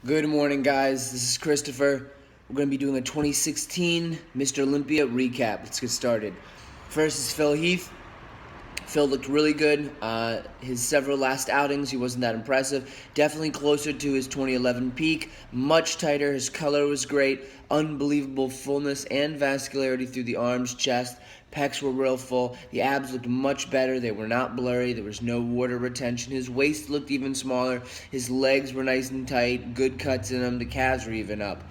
Good morning, guys. This is Christopher. We're going to be doing a 2016 Mr. Olympia recap. Let's get started. First is Heath. Phil looked really good. His several last outings, he wasn't that impressive. Definitely closer to his 2011 peak. Much tighter. His color was great. Unbelievable fullness and vascularity through the arms, chest. Pecs were real full. The abs looked much better. They were not blurry. There was no water retention. His waist looked even smaller. His legs were nice and tight. Good cuts in them. The calves were even up.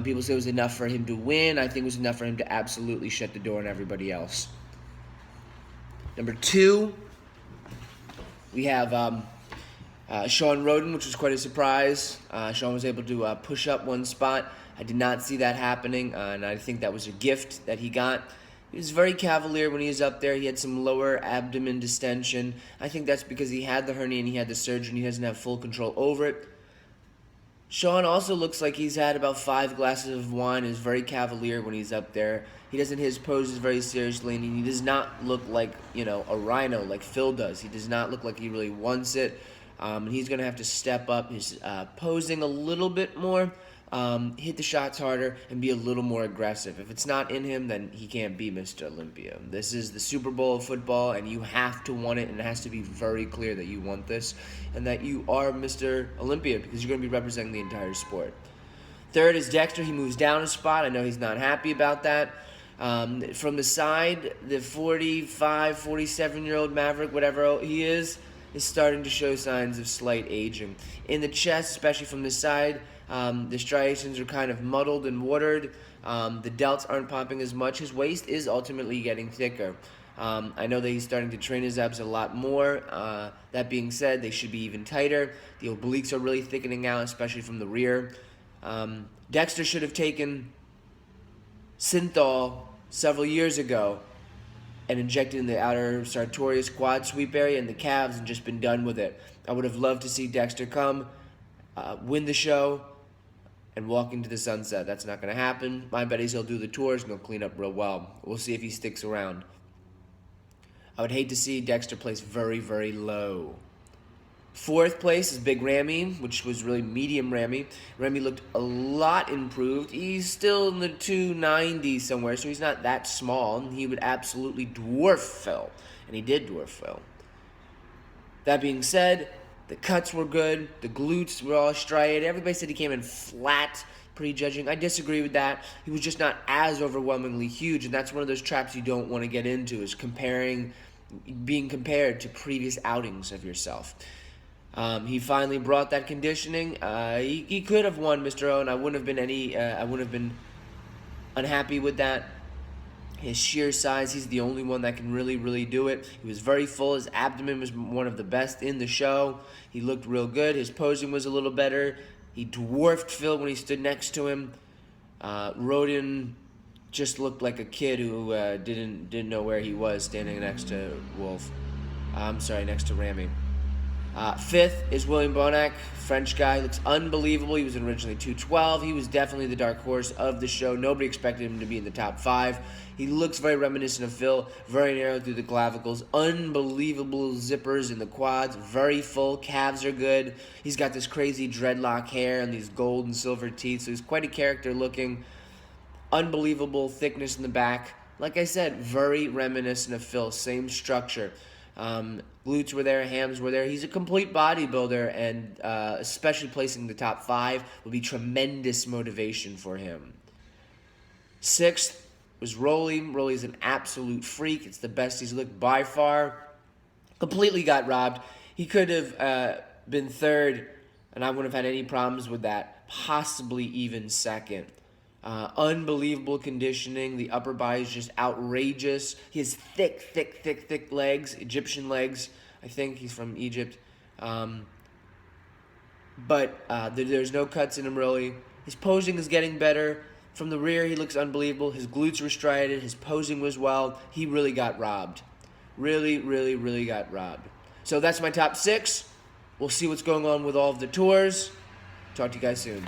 People say it was enough for him to win. I think it was enough for him to absolutely shut the door on everybody else. Number 2, we have Seanrhoden, which was quite a surprise. Sean was able to push up one spot. I did not see that happening, and I think that was a gift that he got. He was very cavalier when he was up there. He had some lower abdomen distension. I think that's because he had the hernia and he had the surgery and he doesn't have full control over it. Sean also looks like he's had about 5 glasses of wine and is very cavalier when he's up there. He doesn't hit his poses very seriously, and he does not look like, a rhino like Phil does. He does not look like he really wants it. And he's going to have to step up his posing a little bit more, hit the shots harder, and be a little more aggressive. If it's not in him, then he can't be Mr. Olympia. This is the Super Bowl of football, and you have to want it, and it has to be very clear that you want this and that you are Mr. Olympia because you're going to be representing the entire sport. Third is Dexter. He moves down a spot. I know he's not happy about that. From the side, the 45, 47-year-old Maverick, whatever he is starting to show signs of slight aging. In the chest, especially from the side, the striations are kind of muddled and watered. The delts aren't popping as much. His waist is ultimately getting thicker. I know that he's starting to train his abs a lot more. That being said, they should be even tighter. The obliques are really thickening out, especially from the rear. Dexter should have taken synthol several years ago and injected in the outer sartorius quad sweep area and the calves and just been done with it. I would have loved to see Dexter come, win the show, and walk into the sunset. That's not going to happen. My bet is he'll do the tours and he'll clean up real well. We'll see if he sticks around. I would hate to see Dexter place very, very low. 4th place is Big Remy, which was really medium Remy. Remy looked a lot improved. He's still in the 290 somewhere, so he's not that small. He would absolutely dwarf Phil, and he did dwarf Phil. That being said, the cuts were good. The glutes were all striated. Everybody said he came in flat, prejudging. I disagree with that. He was just not as overwhelmingly huge, and that's one of those traps you don't want to get into, is being compared to previous outings of yourself. He finally brought that conditioning. He could have won Mr. O, and I wouldn't have been unhappy with that. His sheer size, he's the only one that can really, really do it. He was very full. His abdomen was one of the best in the show. He looked real good. His posing was a little better. He dwarfed Phil when he stood next to him. Rhoden just looked like a kid who didn't know where he was standing next to next to Remy. 5th is William Bonac, French guy, looks unbelievable. He was originally 212. He was definitely the dark horse of the show. Nobody expected him to be in the top 5. He looks very reminiscent of Phil, very narrow through the clavicles, unbelievable zippers in the quads, very full, calves are good. He's got this crazy dreadlock hair and these gold and silver teeth, so he's quite a character looking. Unbelievable thickness in the back. Like I said, very reminiscent of Phil, same structure. Glutes were there, hams were there. He's a complete bodybuilder, and especially placing the top 5 will be tremendous motivation for him. 6th was Rolly. Rolly's an absolute freak. It's the best he's looked by far. Completely got robbed. He could have been 3rd, and I wouldn't have had any problems with that. Possibly even 2nd. Unbelievable conditioning. The upper body is just outrageous. He has thick legs, Egyptian legs. I think he's from Egypt. But there's no cuts in him, really. His posing is getting better. From the rear, he looks unbelievable. His glutes were striated. His posing was well. He really got robbed. Really got robbed. So that's my top 6. We'll see what's going on with all of the tours. Talk to you guys soon.